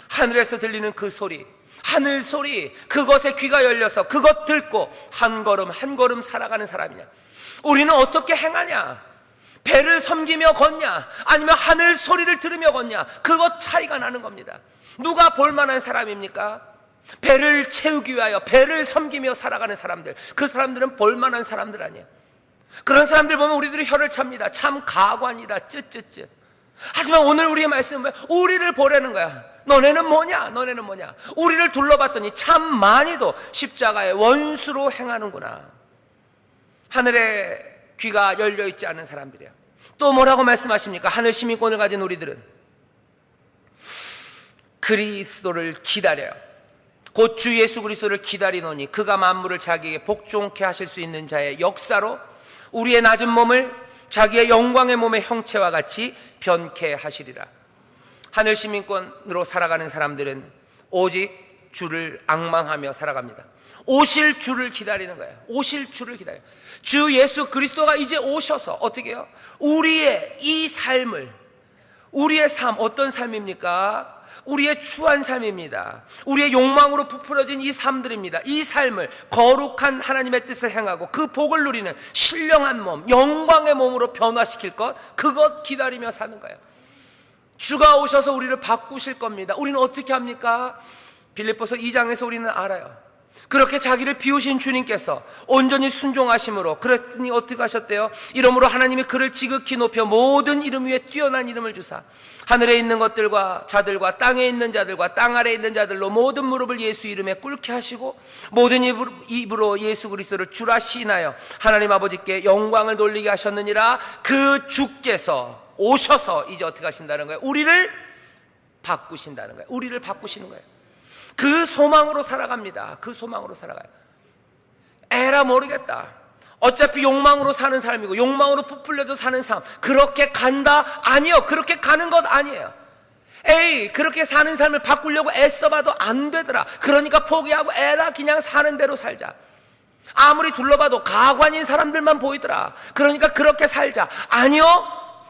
하늘에서 들리는 그 소리, 하늘 소리, 그것에 귀가 열려서 그것 듣고 한 걸음 한 걸음 살아가는 사람이냐. 우리는 어떻게 행하냐? 배를 섬기며 걷냐, 아니면 하늘 소리를 들으며 걷냐? 그것 차이가 나는 겁니다. 누가 볼만한 사람입니까? 배를 채우기 위하여 배를 섬기며 살아가는 사람들, 그 사람들은 볼만한 사람들 아니에요. 그런 사람들 보면 우리들이 혀를 찹니다. 참 가관이다, 쯧쯧쯧. 하지만 오늘 우리의 말씀은 우리를 보라는 거야. 너네는 뭐냐? 너네는 뭐냐? 우리를 둘러봤더니 참 많이도 십자가의 원수로 행하는구나. 하늘에 귀가 열려있지 않은 사람들이야. 또 뭐라고 말씀하십니까? 하늘 시민권을 가진 우리들은 그리스도를 기다려요. 곧 주 예수 그리스도를 기다리노니 그가 만물을 자기에게 복종케 하실 수 있는 자의 역사로 우리의 낮은 몸을 자기의 영광의 몸의 형체와 같이 변케 하시리라. 하늘 시민권으로 살아가는 사람들은 오직 주를 앙망하며 살아갑니다. 오실 주를 기다리는 거예요. 오실 주를 기다려요. 주 예수 그리스도가 이제 오셔서 어떻게 해요? 우리의 이 삶을, 우리의 삶, 어떤 삶입니까? 우리의 추한 삶입니다. 우리의 욕망으로 부풀어진 이 삶들입니다. 이 삶을 거룩한 하나님의 뜻을 행하고 그 복을 누리는 신령한 몸, 영광의 몸으로 변화시킬 것, 그것 기다리며 사는 거예요. 주가 오셔서 우리를 바꾸실 겁니다. 우리는 어떻게 합니까? 빌립보서 2장에서 우리는 알아요. 그렇게 자기를 비우신 주님께서 온전히 순종하심으로, 그랬더니 어떻게 하셨대요? 이러므로 하나님이 그를 지극히 높여 모든 이름 위에 뛰어난 이름을 주사 하늘에 있는 것들과 자들과 땅에 있는 자들과 땅 아래에 있는 자들로 모든 무릎을 예수 이름에 꿇게 하시고 모든 입으로 예수 그리스도를 주라 시인하여 하나님 아버지께 영광을 돌리게 하셨느니라. 그 주께서 오셔서 이제 어떻게 하신다는 거예요? 우리를 바꾸신다는 거예요. 우리를 바꾸시는 거예요. 그 소망으로 살아갑니다. 그 소망으로 살아가요. 에라 모르겠다. 어차피 욕망으로 사는 삶이고 욕망으로 부풀려서 사는 삶, 그렇게 간다? 아니요. 그렇게 가는 것 아니에요. 에이, 그렇게 사는 삶을 바꾸려고 애써봐도 안 되더라. 그러니까 포기하고 에라 그냥 사는 대로 살자. 아무리 둘러봐도 가관인 사람들만 보이더라. 그러니까 그렇게 살자. 아니요.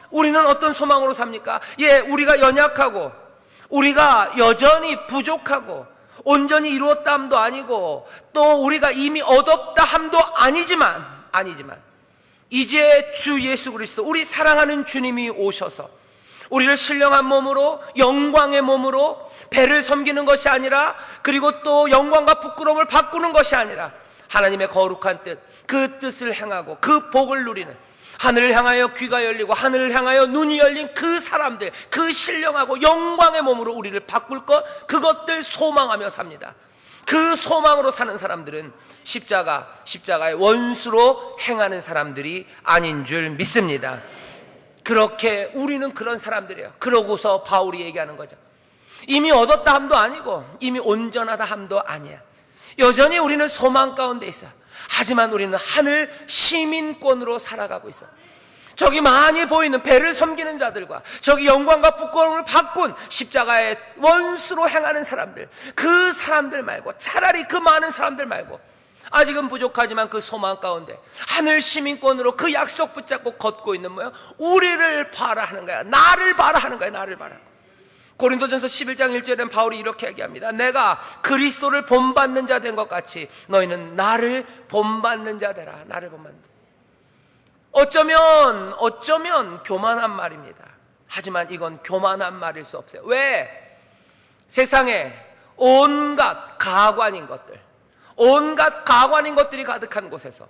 우리는 어떤 소망으로 삽니까? 예, 우리가 연약하고 우리가 여전히 부족하고 온전히 이루었다함도 아니고 또 우리가 이미 얻었다 함도 아니지만 이제 주 예수 그리스도, 우리 사랑하는 주님이 오셔서 우리를 신령한 몸으로, 영광의 몸으로, 배를 섬기는 것이 아니라, 그리고 또 영광과 부끄러움을 바꾸는 것이 아니라 하나님의 거룩한 뜻, 그 뜻을 행하고 그 복을 누리는, 하늘을 향하여 귀가 열리고 하늘을 향하여 눈이 열린 그 사람들, 그 신령하고 영광의 몸으로 우리를 바꿀 것, 그것들 소망하며 삽니다. 그 소망으로 사는 사람들은 십자가의 원수로 행하는 사람들이 아닌 줄 믿습니다. 그렇게 우리는 그런 사람들이에요. 그러고서 바울이 얘기하는 거죠. 이미 얻었다 함도 아니고 이미 온전하다 함도 아니야. 여전히 우리는 소망 가운데 있어. 하지만 우리는 하늘 시민권으로 살아가고 있어. 저기 많이 보이는 배를 섬기는 자들과 저기 영광과 부끄러움을 바꾼 십자가의 원수로 행하는 사람들, 그 사람들 말고, 차라리 그 많은 사람들 말고, 아직은 부족하지만 그 소망 가운데 하늘 시민권으로 그 약속 붙잡고 걷고 있는 뭐야? 우리를 봐라 하는 거야. 나를 봐라 하는 거야. 나를 봐라. 고린도전서 11장 1절에는 바울이 이렇게 얘기합니다. 내가 그리스도를 본받는 자 된 것 같이 너희는 나를 본받는 자 되라. 나를 본받는 자. 어쩌면 교만한 말입니다. 하지만 이건 교만한 말일 수 없어요. 왜? 세상에 온갖 가관인 것들이 가득한 곳에서,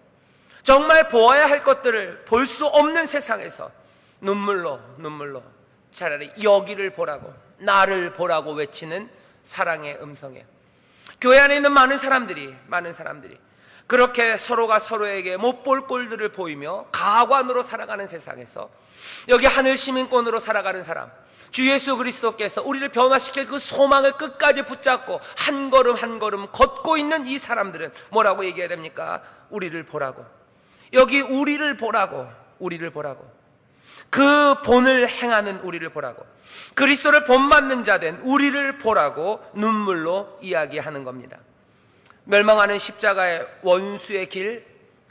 정말 보아야 할 것들을 볼 수 없는 세상에서 눈물로 차라리 여기를 보라고, 나를 보라고 외치는 사랑의 음성이에요. 교회 안에 있는 많은 사람들이 그렇게 서로가 서로에게 못 볼 꼴들을 보이며 가관으로 살아가는 세상에서, 여기 하늘 시민권으로 살아가는 사람, 주 예수 그리스도께서 우리를 변화시킬 그 소망을 끝까지 붙잡고 한 걸음 한 걸음 걷고 있는 이 사람들은 뭐라고 얘기해야 됩니까? 우리를 보라고. 여기 우리를 보라고. 그 본을 행하는 우리를 보라고, 그리스도를 본받는 자 된 우리를 보라고 눈물로 이야기하는 겁니다. 멸망하는 십자가의 원수의 길,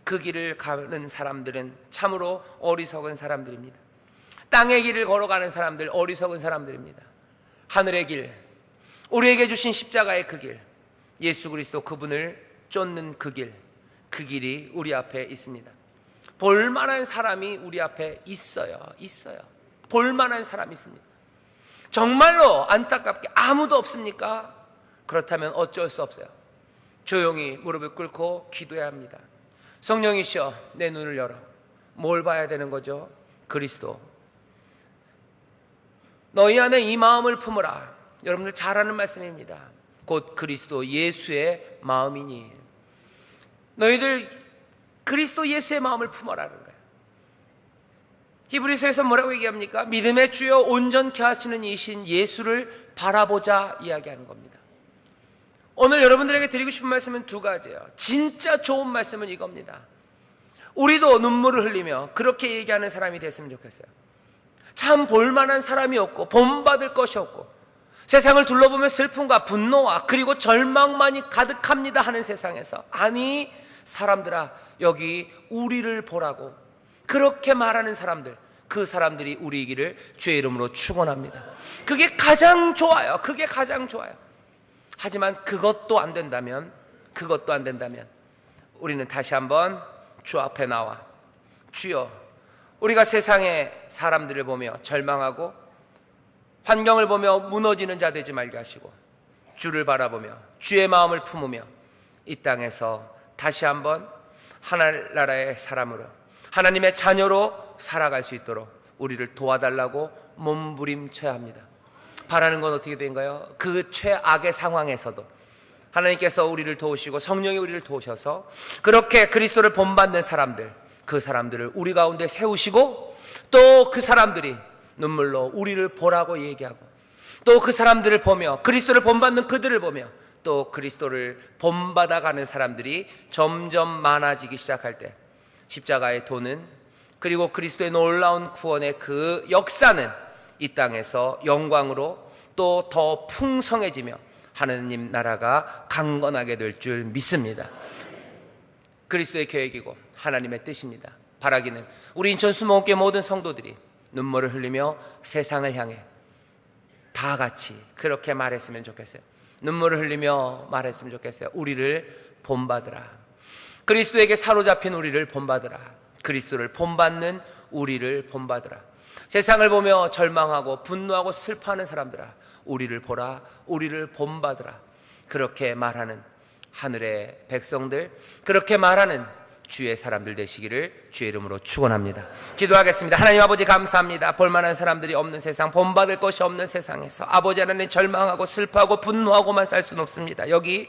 그 길을 가는 사람들은 참으로 어리석은 사람들입니다. 땅의 길을 걸어가는 사람들, 어리석은 사람들입니다. 하늘의 길, 우리에게 주신 십자가의 그 길, 예수 그리스도 그분을 쫓는 그 길이 우리 앞에 있습니다. 볼만한 사람이 우리 앞에 있어요. 볼만한 사람이 있습니다. 정말로 안타깝게 아무도 없습니까? 그렇다면 어쩔 수 없어요. 조용히 무릎을 꿇고 기도해야 합니다. 성령이시여, 내 눈을 열어. 뭘 봐야 되는 거죠? 그리스도. 너희 안에 이 마음을 품으라. 여러분들 잘 아는 말씀입니다. 곧 그리스도 예수의 마음이니. 너희들 그리스도 예수의 마음을 품어라는 거예요. 히브리서에서 뭐라고 얘기합니까? 믿음의 주요 온전케 하시는 이신 예수를 바라보자 이야기하는 겁니다. 오늘 여러분들에게 드리고 싶은 말씀은 두 가지예요. 진짜 좋은 말씀은 이겁니다. 우리도 눈물을 흘리며 그렇게 얘기하는 사람이 됐으면 좋겠어요. 참 볼만한 사람이 없고 본받을 것이 없고 세상을 둘러보면 슬픔과 분노와 그리고 절망만이 가득합니다 하는 세상에서, 아니 사람들아, 여기 우리를 보라고 그렇게 말하는 사람들, 그 사람들이 우리이기를 주의 이름으로 축원합니다. 그게 가장 좋아요. 하지만 그것도 안 된다면 우리는 다시 한번 주 앞에 나와, 주여, 우리가 세상의 사람들을 보며 절망하고 환경을 보며 무너지는 자 되지 말게 하시고 주를 바라보며 주의 마음을 품으며 이 땅에서 다시 한번 하늘나라의 사람으로, 하나님의 자녀로 살아갈 수 있도록 우리를 도와달라고 몸부림쳐야 합니다. 바라는 건 어떻게 된가요? 그 최악의 상황에서도 하나님께서 우리를 도우시고 성령이 우리를 도우셔서 그렇게 그리스도를 본받는 사람들, 그 사람들을 우리 가운데 세우시고, 또 그 사람들이 눈물로 우리를 보라고 얘기하고, 또 그 사람들을 보며 그리스도를 본받는 그들을 보며 또 그리스도를 본받아가는 사람들이 점점 많아지기 시작할 때, 십자가의 도는, 그리고 그리스도의 놀라운 구원의 그 역사는 이 땅에서 영광으로 또 더 풍성해지며 하느님 나라가 강건하게 될 줄 믿습니다. 그리스도의 계획이고 하나님의 뜻입니다. 바라기는 우리 인천 수목교회 모든 성도들이 눈물을 흘리며 세상을 향해 다 같이 그렇게 말했으면 좋겠어요. 눈물을 흘리며 말했으면 좋겠어요. 우리를 본받으라. 그리스도에게 사로잡힌 우리를 본받으라. 그리스도를 본받는 우리를 본받으라. 세상을 보며 절망하고 분노하고 슬퍼하는 사람들아, 우리를 보라. 우리를 본받으라. 그렇게 말하는 하늘의 백성들, 그렇게 말하는 주의 사람들 되시기를 주의 이름으로 축원합니다. 기도하겠습니다. 하나님 아버지 감사합니다. 볼만한 사람들이 없는 세상, 본받을 것이 없는 세상에서 아버지 하나님 절망하고 슬퍼하고 분노하고만 살 수는 없습니다. 여기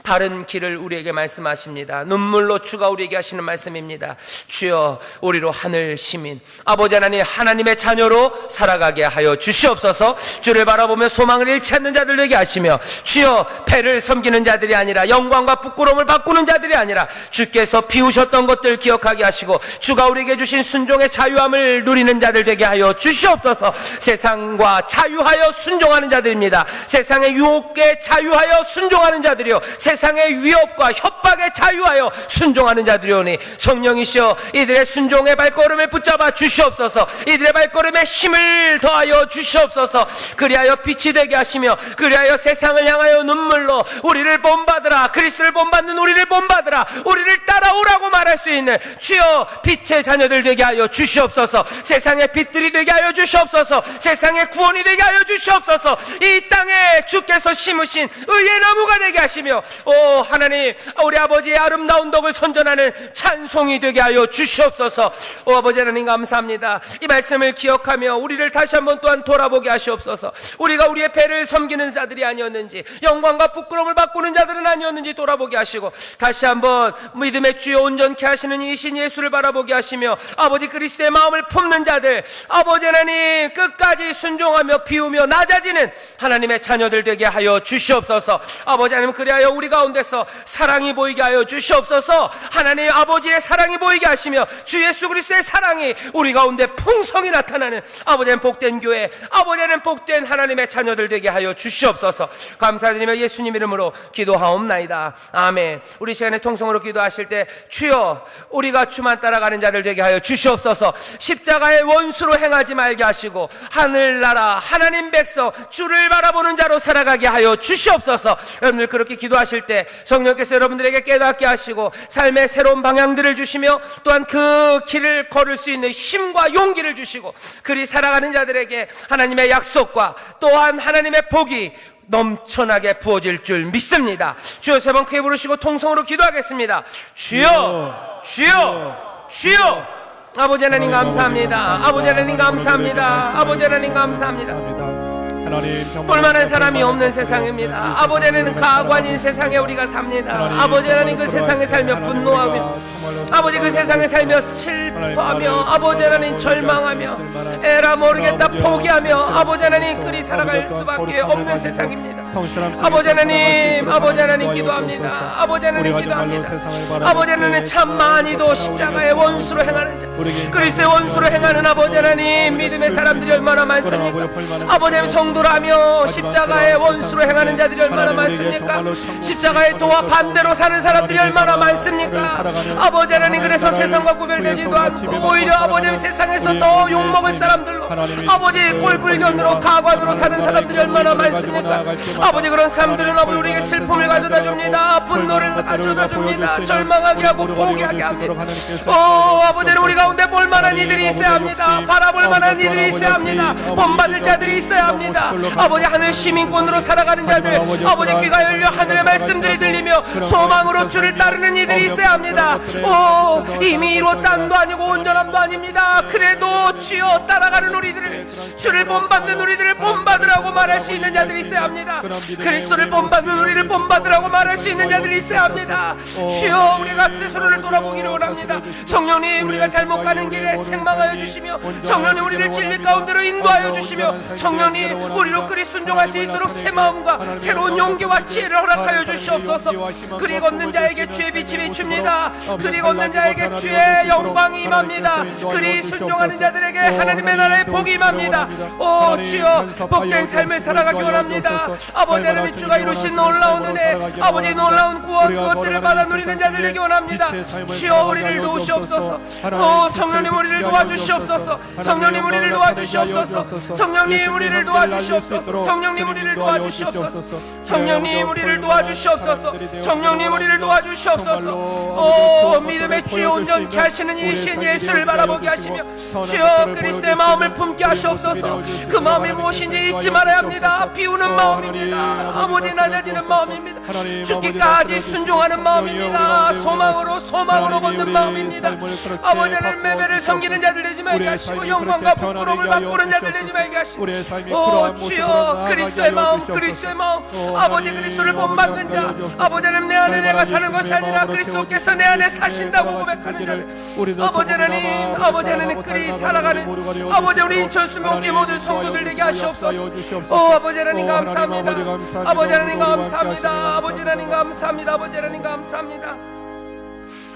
다른 길을 우리에게 말씀하십니다. 눈물로 주가 우리에게 하시는 말씀입니다. 주여, 우리로 하늘 시민 아버지 하나님, 하나님의 자녀로 살아가게 하여 주시옵소서. 주를 바라보며 소망을 잃지 않는 자들 되게 하시며, 주여, 배를 섬기는 자들이 아니라 영광과 부끄러움을 바꾸는 자들이 아니라 주께서 비우셨던 것들 기억하게 하시고 주가 우리에게 주신 순종의 자유함을 누리는 자들 되게 하여 주시옵소서. 세상과 자유하여 순종하는 자들입니다. 세상의 유혹에 자유하여 순종하는 자들이요, 세상의 위협과 협박에 자유하여 순종하는 자들이오니 성령이시여, 이들의 순종의 발걸음을 붙잡아 주시옵소서. 이들의 발걸음에 힘을 더하여 주시옵소서. 그리하여 빛이 되게 하시며, 그리하여 세상을 향하여 눈물로 우리를 본받으라, 그리스도를 본받는 우리를 본받으라, 우리를 따라오라고 말할 수 있는 주여, 빛의 자녀들 되게 하여 주시옵소서. 세상의 빛들이 되게 하여 주시옵소서. 세상의 구원이 되게 하여 주시옵소서. 이 땅에 주께서 심으신 의의 나무가 되게 하시며, 오 하나님, 우리 아버지의 아름다운 덕을 선전하는 찬송이 되게 하여 주시옵소서. 오 아버지 하나님 감사합니다. 이 말씀을 기억하며 우리를 다시 한번 또한 돌아보게 하시옵소서. 우리가 우리의 배를 섬기는 자들이 아니었는지, 영광과 부끄러움을 바꾸는 자들은 아니었는지 돌아보게 하시고, 다시 한번 믿음의 주여 온전케 하시는 이신 예수를 바라보게 하시며, 아버지 그리스도의 마음을 품는 자들, 아버지 하나님 끝까지 순종하며 비우며 낮아지는 하나님의 자녀들 되게 하여 주시옵소서. 아버지 하나님, 그리하여 우리 가운데서 사랑이 보이게 하여 주시옵소서. 하나님 아버지의 사랑이 보이게 하시며 주 예수 그리스도의 사랑이 우리 가운데 풍성히 나타나는 아버지 하나님 복된 교회, 아버지 하나님 복된 하나님의 자녀들 되게 하여 주시옵소서. 감사드리며 예수님 이름으로 기도하옵나이다. 아멘. 우리 시간에 통성으로 기도하실 때 주여, 우리가 주만 따라가는 자들 되게 하여 주시옵소서. 십자가의 원수로 행하지 말게 하시고 하늘나라 하나님 백성 주를 바라보는 자로 살아가게 하여 주시옵소서. 여러분들 그렇게 기도하실 때 성령께서 여러분들에게 깨닫게 하시고 삶의 새로운 방향들을 주시며, 또한 그 길을 걸을 수 있는 힘과 용기를 주시고, 그리 살아가는 자들에게 하나님의 약속과 또한 하나님의 복이 넘쳐나게 부어질 줄 믿습니다. 주여, 세 번 크게 부르시고 통성으로 기도하겠습니다. 주여, 주여, 주여. 아버지 하나님 감사합니다. 아버지 하나님 감사합니다. 아버지 하나님 감사합니다. 볼만한 사람이 없는 세상입니다. 아버지 하나님 가관인 세상에 우리가 삽니다. 아버지 하나님 그 세상에 살며 분노하며, 아버지 그 세상에 살며 슬퍼하며, 아버지 하나님 절망하며, 에라 모르겠다 포기하며, 아버지 하나님 그리 살아갈 수밖에 없는 세상입니다. 아버지 하나님, 아버지 하나님 기도합니다. 아버지 하나님 기도합니다. 아버지 하나님 참 많이도 십자가의 원수로 행하는 자, 그리스도의 원수로 행하는 아버지 하나님 믿음의 사람들이 얼마나 많습니까? 아버지 하나님 성도라며 십자가의 원수로 행하는 자들이 얼마나 많습니까? 십자가의 도와 반대로 사는 사람들이 얼마나 많습니까? 아버지 하나님, 그래서 세상과 구별되지도 않고 오히려 아버지 하나님 세상에서 더 욕먹을 사람들로, 아버지 꼴불견으로 가관으로 사는 사람들이 얼마나 많습니까? 아버지 그런 사람들은 아버지 우리에게 슬픔을 가져다 줍니다. 분노를 가져다 줍니다. 절망하게 하고 포기하게 합니다. 오 아버지 하나님, 우리 가운데 볼만한 이들이 있어야 합니다. 바라볼 만한 이들이 있어야 합니다. 본받을 자들이 있어야 합니다. 아버지 하늘 시민권으로 살아가는 자들, 아버지 귀가 열려 하늘의 말씀들이 들리며 소망으로 주를 따르는 이들이 있어야 합니다. 오 이미 이루 땅도 아니고 온전함도 아닙니다. 그래도 주여 따라가는 우리들을, 주를 본받는 우리들을 본받으라고 말할 수 있는 자들이 있어야 합니다. 그리스도를 본받는 우리를 본받으라고 말할 수 있는 자들이 있어야 합니다. 주여, 우리가 스스로를 돌아보기를 원합니다. 성령님, 우리가 잘못 가는 길에 책망하여 주시며, 성령님 우리를 진리 가운데로 인도하여 주시며, 성령님 우리로 그리 순종할 수 있도록 새 마음과 새로운 용기와 지혜를 허락하여 주시옵소서. 그리 걷는 자에게 주의 빛이 비춥니다. 그리 걷는 자에게 주의 영광이 임합니다. 그리 순종하는 자들에게 하나님의 나라의 복이 임합니다. 오 주여, 복된 삶을 살아가기 원합니다. 아버지 하나님, 주가 이루신 놀라운 은혜, 아버지 놀라운 구원, 그것들을 받아 누리는 자들 되기 원합니다. 주여, 우리를 도우시옵소서. 오 성령님, 우리를 도와주시옵소서. 성령님 우리를 도와주시옵소서. 성령님 우리를 도와주시옵소서. 성령님 우리를 도와주시옵소서. 성령님 우리를 도와주시옵소서. 성령님 우리를 도와주시옵소서. 오 믿음의 주여 온전케 하시는 이 신 예수를 바라보게 하시며, 주여 그리스도의 마음을 품게 하시옵소서. 그 마음이 무엇인지 잊지 말아야 합니다. 비우는 마음입니다. 아버지 낮아지는 마음입니다. 죽기까지 순종하는 마음입니다. 소망으로 걷는 마음입니다. 아버지 하나님 매매를 섬기는 자들 되지 말게 하시고 영광과 부끄러움을 바꾸는 자들 되지 말게 하시고 오 주여 그리스도의 마음 아버지 그리스도를 본받는 자 아버지 하나님 내 안에 내가 사는 것이 아니라 그리스도께서 내 안에 사신다고 고백하는 자들 아버지 하나님 그리 살아가는 아버지 우리 인천수목교회 모든 성도들 되게 하시옵소서. 오 아버지 하나님 감사합니다. 아버지 하나님 감사합니다. 아버지 하나님 감사합니다. 아버지 하나님 감사합니다.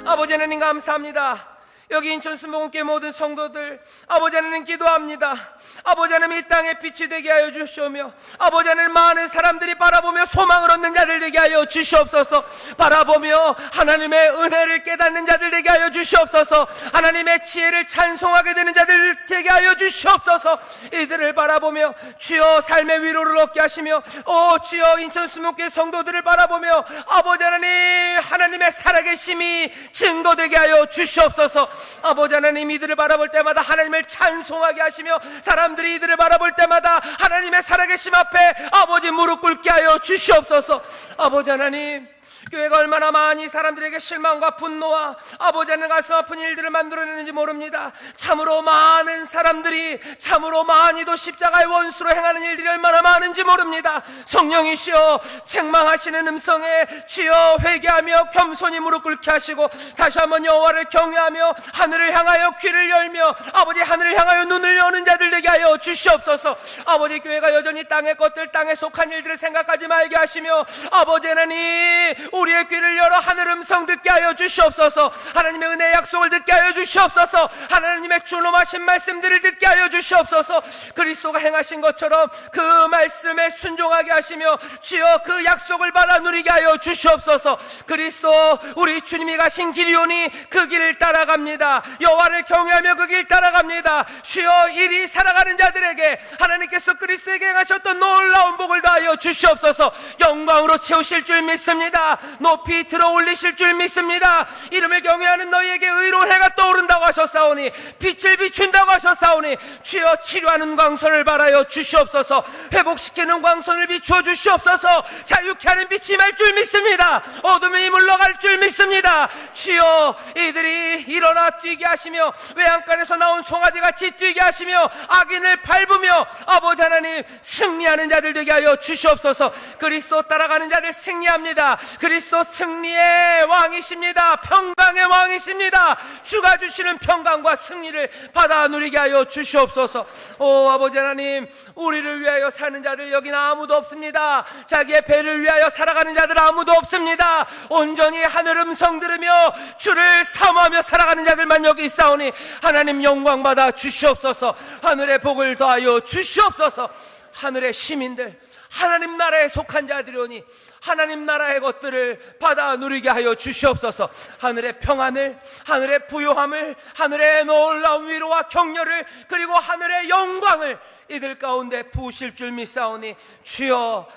아버지 하나님 감사합니다. 여기 인천수목교회 모든 성도들 아버지 하나님 기도합니다. 아버지 하나님 이 땅에 빛이 되게 하여 주시오며 아버지 하나님 많은 사람들이 바라보며 소망을 얻는 자들 되게 하여 주시옵소서. 바라보며 하나님의 은혜를 깨닫는 자들 되게 하여 주시옵소서. 하나님의 지혜를 찬송하게 되는 자들 되게 하여 주시옵소서. 이들을 바라보며 주여 삶의 위로를 얻게 하시며 오 주여 인천수목교회 성도들을 바라보며 아버지 하나님의 살아계심이 증거되게 하여 주시옵소서. 아버지 하나님 이들을 바라볼 때마다 하나님을 찬송하게 하시며 사람들이 이들을 바라볼 때마다 하나님의 살아계심 앞에 아버지 무릎 꿇게 하여 주시옵소서. 아버지 하나님 교회가 얼마나 많이 사람들에게 실망과 분노와 아버지 하나님 가슴 아픈 일들을 만들어내는지 모릅니다. 참으로 많은 사람들이 참으로 많이도 십자가의 원수로 행하는 일들이 얼마나 많은지 모릅니다. 성령이시여 책망하시는 음성에 주여 회개하며 겸손히 무릎 꿇게 하시고 다시 한번 여호와를 경외하며 하늘을 향하여 귀를 열며 아버지 하늘을 향하여 눈을 여는 자들 되게 하여 주시옵소서. 아버지 교회가 여전히 땅의 것들 땅에 속한 일들을 생각하지 말게 하시며 아버지 하나님 우리의 귀를 열어 하늘 음성 듣게 하여 주시옵소서. 하나님의 은혜의 약속을 듣게 하여 주시옵소서. 하나님의 준엄하신 말씀들을 듣게 하여 주시옵소서. 그리스도가 행하신 것처럼 그 말씀에 순종하게 하시며 주여 그 약속을 받아 누리게 하여 주시옵소서. 그리스도 우리 주님이 가신 길이오니 그 길을 따라갑니다. 여호와를 경외하며 그 길 따라갑니다. 주여 이리 살아가는 자들에게 하나님께서 그리스도에게 행하셨던 놀라운 복을 다하여 주시옵소서. 영광으로 채우실 줄 믿습니다. 높이 들어 올리실 줄 믿습니다. 이름을 경외하는 너희에게 의로운 해가 떠오른다고 하셨사오니 빛을 비춘다고 하셨사오니 주여 치료하는 광선을 발하여 주시옵소서. 회복시키는 광선을 비추어 주시옵소서. 자유케 하는 빛이 말 줄 믿습니다. 어둠이 물러갈 줄 믿습니다. 주여 이들이 일어나 뛰게 하시며 외양간에서 나온 송아지같이 뛰게 하시며 악인을 밟으며 아버지 하나님 승리하는 자들 되게 하여 주시옵소서. 그리스도 따라가는 자들 승리합니다. 그리스도 승리의 왕이십니다. 평강의 왕이십니다. 주가 주시는 평강과 승리를 받아 누리게 하여 주시옵소서. 오 아버지 하나님 우리를 위하여 사는 자들 여기는 아무도 없습니다. 자기의 배를 위하여 살아가는 자들 아무도 없습니다. 온전히 하늘 음성 들으며 주를 사모하며 살아가는 자들만 여기 있사오니 하나님 영광 받아 주시옵소서. 하늘의 복을 더하여 주시옵소서. 하늘의 시민들 하나님 나라에 속한 자들이오니 하나님 나라의 것들을 받아 누리게 하여 주시옵소서. 하늘의 평안을 하늘의 부요함을 하늘의 놀라운 위로와 격려를 그리고 하늘의 영광을 이들 가운데 부으실 줄 믿사오니 주여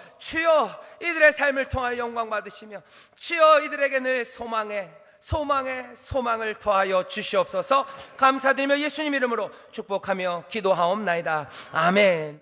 이들의 삶을 통하여 영광 받으시며 주여 이들에게 늘 소망을 더하여 주시옵소서. 감사드리며 예수님 이름으로 축복하며 기도하옵나이다. 아멘.